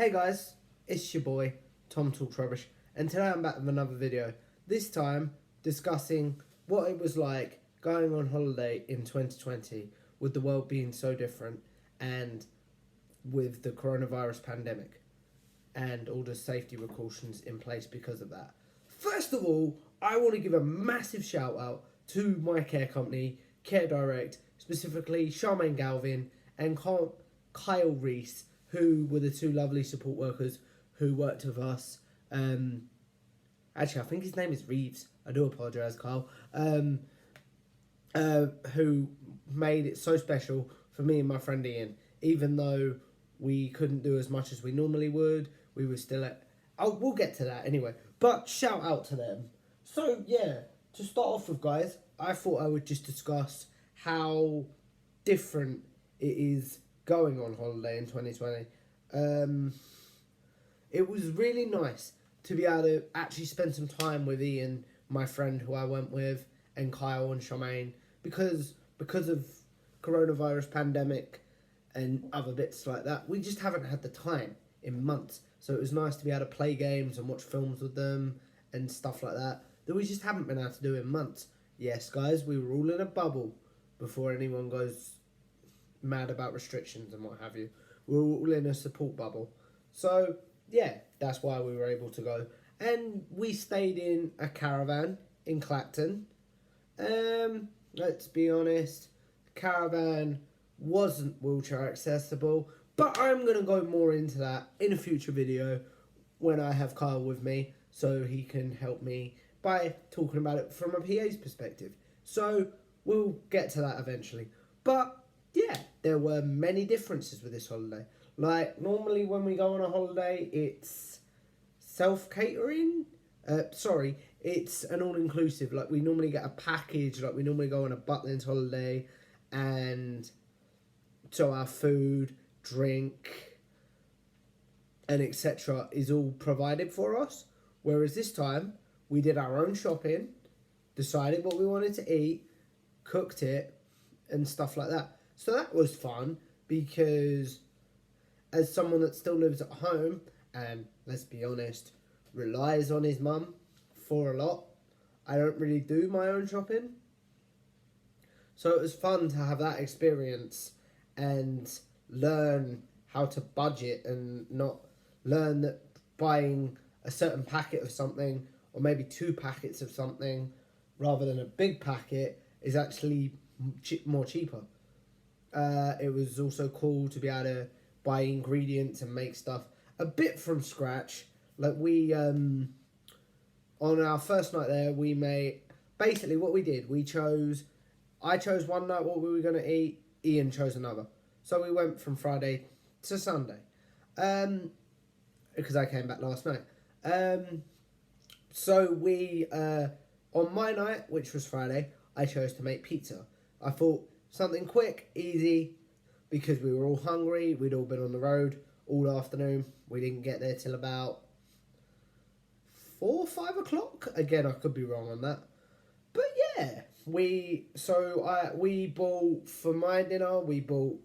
Hey guys, it's your boy, Tom Talks Rubbish, and today I'm back with another video. This time, discussing what it was like going on holiday in 2020 with the world being so different and with the coronavirus pandemic and all the safety precautions in place because of that. First of all, I want to give a massive shout out to my care company, Care Direct, specifically Charmaine Galvin and Kyle Reese, who were the two lovely support workers who worked with us. Actually, I think his name is Reeves. I do apologise, Kyle. Who made it so special for me and my friend Ian. Even though we couldn't do as much as we normally would, we were still at... Oh, we'll get to that anyway. But shout out to them. So, yeah, to start off with, guys, I thought I would just discuss how different it is going on holiday in 2020. It was really nice to be able to actually spend some time with Ian, my friend who I went with, and Kyle and Charmaine, because of coronavirus pandemic and other bits like that, we just haven't had the time in months. So it was nice to be able to play games and watch films with them and stuff like that we just haven't been able to do in months. Yes, guys, we were all in a bubble before anyone goes mad about restrictions and what have you. We were all in a support bubble. So, yeah, that's why we were able to go. And we stayed in a caravan in Clacton. Let's be honest, the caravan wasn't wheelchair accessible, but I'm going to go more into that in a future video when I have Kyle with me, so he can help me by talking about it from a PA's perspective. So we'll get to that eventually. But yeah, there were many differences with this holiday. Like, normally when we go on a holiday, it's self-catering. It's an all-inclusive. Like, we normally get a package. Like, we normally go on a Butlins holiday, and so our food, drink, and etc. is all provided for us. Whereas this time, we did our own shopping, decided what we wanted to eat, cooked it, and stuff like that. So that was fun, because as someone that still lives at home, and let's be honest, relies on his mum for a lot, I don't really do my own shopping. So it was fun to have that experience and learn how to budget and not learn that buying a certain packet of something, or maybe 2 packets of something, rather than a big packet, is actually more cheaper. It was also cool to be able to buy ingredients and make stuff a bit from scratch. Like, we, on our first night there, we made, basically what we did, I chose one night what we were going to eat, Ian chose another. So we went from Friday to Sunday, because I came back last night. So we, on my night, which was Friday, I chose to make pizza. I thought something quick, easy, because we were all hungry. We'd all been on the road all afternoon. We didn't get there till about 4 or 5 o'clock. Again, I could be wrong on that. But yeah, we bought, for my dinner, we bought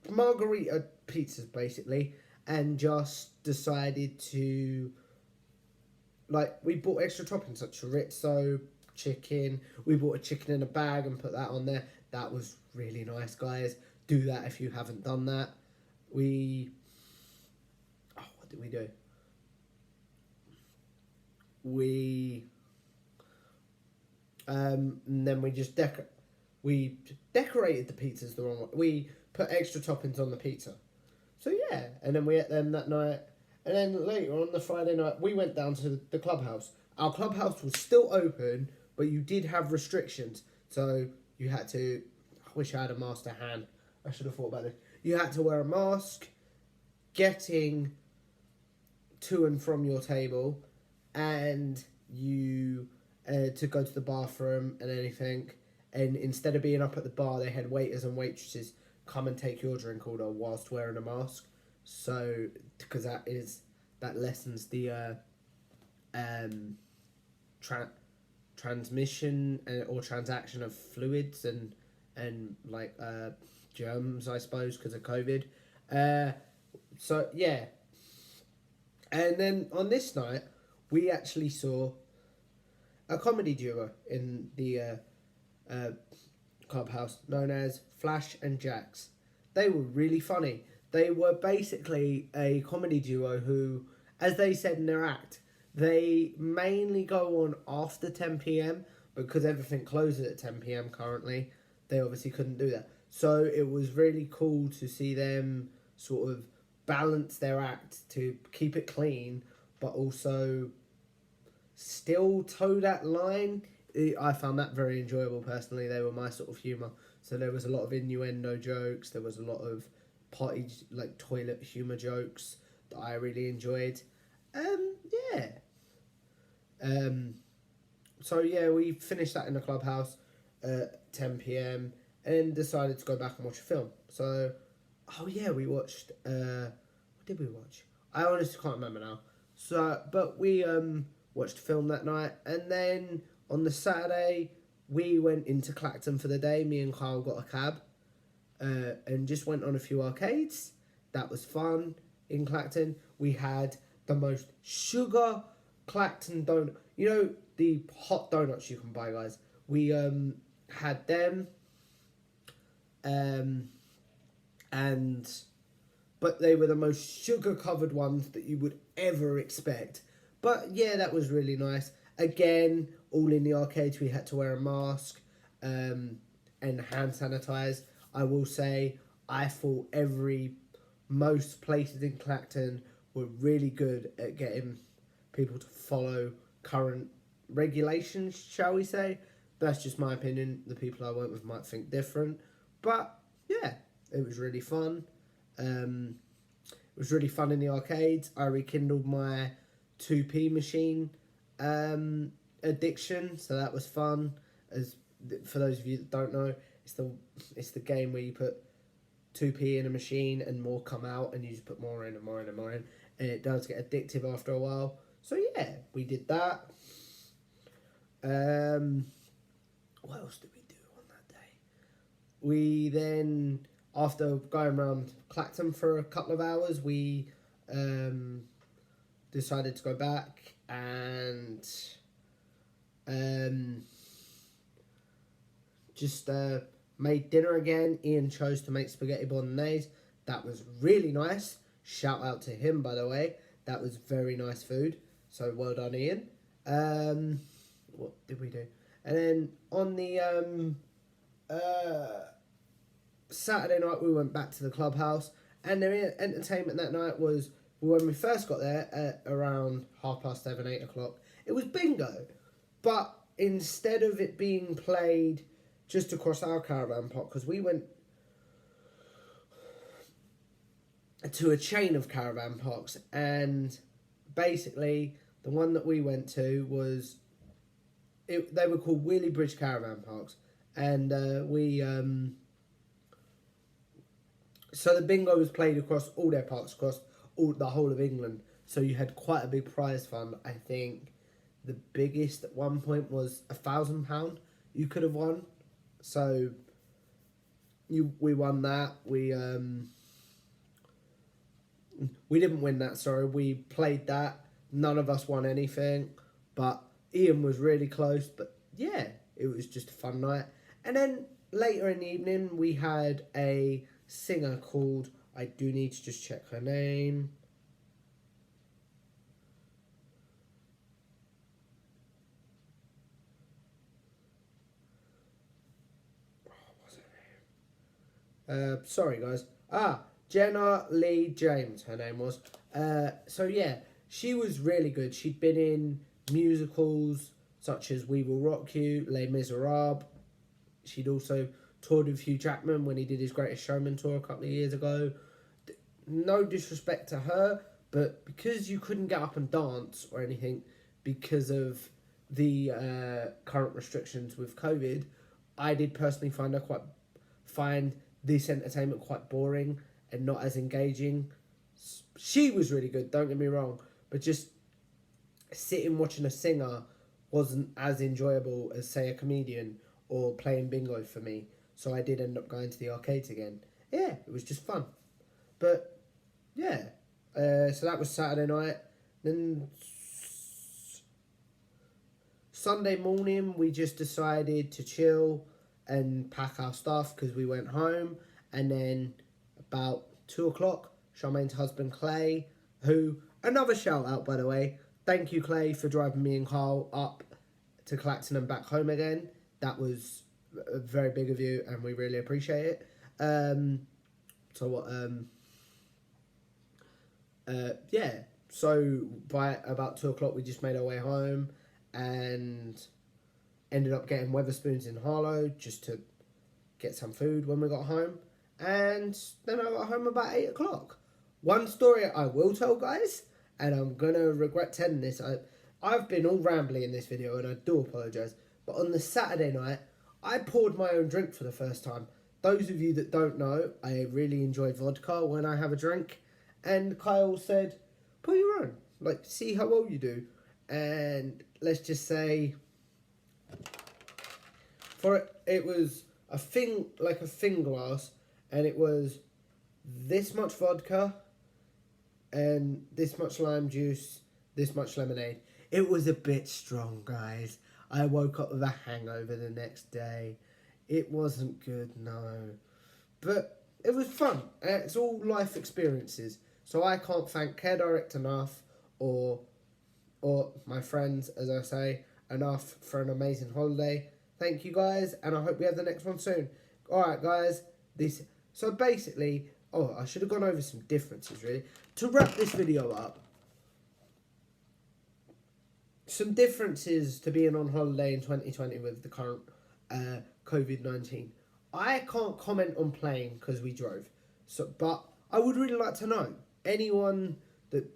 margarita pizzas basically, and just decided to, like, we bought extra toppings like chorizo, chicken. We bought a chicken in a bag and put that on there. That was really nice, guys. Do that if you haven't done that. What did we do? And then we just decorated the pizzas the wrong way. We put extra toppings on the pizza. So yeah, and then we ate them that night. And then later on the Friday night, we went down to the clubhouse. Our clubhouse was still open, but you did have restrictions. So you had to, I wish I had a mask to hand. I should have thought about this. You had to wear a mask getting to and from your table, and you to go to the bathroom and anything. And instead of being up at the bar, they had waiters and waitresses come and take your drink order whilst wearing a mask. So, because that lessens the transmission or transaction of fluids and like germs, I suppose, because of COVID. Uh, so yeah, and then on this night, we actually saw a comedy duo in the uh, clubhouse known as Flash and Jax. They were really funny. They were basically a comedy duo who, as they said in their act, they mainly go on after 10 p.m. because everything closes at 10 p.m. currently. They obviously couldn't do that. So it was really cool to see them sort of balance their act to keep it clean, but also still toe that line. I found that very enjoyable personally. They were my sort of humour. So there was a lot of innuendo jokes. There was a lot of potty, like toilet humour jokes that I really enjoyed. Yeah. So yeah, we finished that in the clubhouse at 10 p.m. and decided to go back and watch a film. So, oh yeah, we watched. What did we watch? I honestly can't remember now. So, but we watched a film that night, and then on the Saturday we went into Clacton for the day. Me and Kyle got a cab, and just went on a few arcades. That was fun in Clacton. We had the most sugar Clacton donut. You know the hot donuts you can buy, guys. We had them, and but they were the most sugar covered ones that you would ever expect. But yeah, that was really nice. Again, all in the arcades, we had to wear a mask and hand sanitize. I will say, I thought most places in Clacton were really good at getting people to follow current regulations, shall we say. That's just my opinion. The people I went with might think different. But yeah, it was really fun. It was really fun in the arcades. I rekindled my 2p machine addiction, so that was fun. As for those of you that don't know, it's the game where you put 2p in a machine and more come out, and you just put more in and more in and more in, and it does get addictive after a while. So yeah, we did that. What else did we do on that day? We then, after going around Clacton for a couple of hours, we decided to go back and just made dinner again. Ian chose to make spaghetti bolognese. That was really nice. Shout out to him, by the way. That was very nice food. So well done, Ian. What did we do? And then on the Saturday night, we went back to the clubhouse. And the entertainment that night was, when we first got there at around 7:30, 8 o'clock, it was bingo. But instead of it being played just across our caravan park, because we went to a chain of caravan parks, and basically the one that we went to was, they were called Wheelie Bridge Caravan Parks, and so the bingo was played across all their parks, across the whole of England. So you had quite a big prize fund. I think the biggest at one point was £1,000 you could have won. So we won that. We didn't win that, sorry. We played that. None of us won anything, but Ian was really close. But yeah, it was just a fun night. And then later in the evening, we had a singer called, I do need to just check her name. What's her name? Sorry, guys. Jenna Lee James, her name was. So yeah, she was really good. She'd been in musicals such as We Will Rock You, Les Miserables. She'd also toured with Hugh Jackman when he did his Greatest Showman tour a couple of years ago. No disrespect to her, but because you couldn't get up and dance or anything because of the current restrictions with COVID, I did personally find this entertainment quite boring and not as engaging. She was really good, don't get me wrong, but just sitting watching a singer wasn't as enjoyable as, say, a comedian or playing bingo for me. So I did end up going to the arcades again. yeah, it was just fun. But yeah, so that was Saturday night. Then Sunday morning we just decided to chill and pack our stuff because we went home. And then about 2 o'clock, Charmaine's husband Clay, who, another shout out by the way, thank you Clay for driving me and Carl up to Clacton and back home again. That was very big of you and we really appreciate it. Yeah, so by about 2 o'clock we just made our way home and ended up getting Weatherspoons in Harlow just to get some food when we got home. And then I got home about 8 o'clock. One story I will tell, guys, and I'm going to regret telling this. I've been all rambly in this video and I do apologise. But on the Saturday night, I poured my own drink for the first time. Those of you that don't know, I really enjoy vodka when I have a drink. And Kyle said, pour your own. Like, see how well you do. And let's just say, it was a thing, like a thin glass. And it was this much vodka and this much lime juice, this much lemonade. It was a bit strong, guys. I woke up with a hangover the next day. It wasn't good, no. But it was fun. It's all life experiences. So I can't thank Care Direct enough or my friends, as I say, enough for an amazing holiday. Thank you, guys, and I hope we have the next one soon. Alright, guys. So basically, I should have gone over some differences, really. To wrap this video up, some differences to being on holiday in 2020 with the current COVID-19. I can't comment on playing because we drove. But I would really like to know, anyone that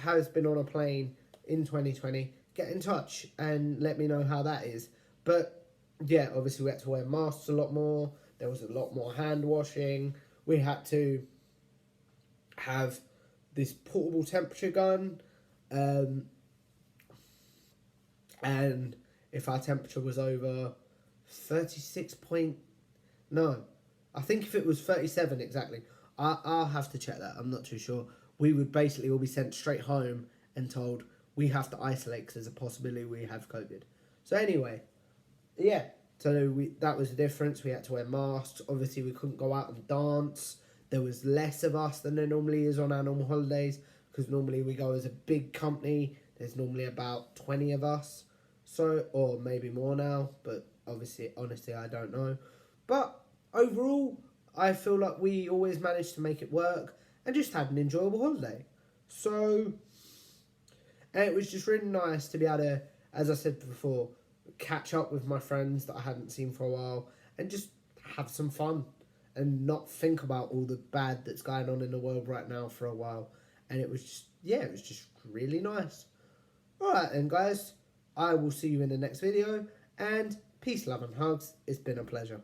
has been on a plane in 2020, get in touch and let me know how that is. But yeah, obviously we had to wear masks a lot more. There was a lot more hand washing. We had to have this portable temperature gun. And if our temperature was over 36 point... No, I think if it was 37 exactly. I'll have to check that. I'm not too sure. We would basically all be sent straight home and told we have to isolate because there's a possibility we have COVID. So anyway, yeah. So that was the difference. We had to wear masks. Obviously, we couldn't go out and dance. There was less of us than there normally is on our normal holidays because normally we go as a big company. There's normally about 20 of us. So, or maybe more now, but honestly, I don't know. But overall, I feel like we always managed to make it work and just had an enjoyable holiday. So, and it was just really nice to be able to, as I said before, catch up with my friends that I hadn't seen for a while and just have some fun and not think about all the bad that's going on in the world right now for a while. And it was just, it was just really nice. Alright then, guys, I will see you in the next video, and peace, love and hugs. It's been a pleasure.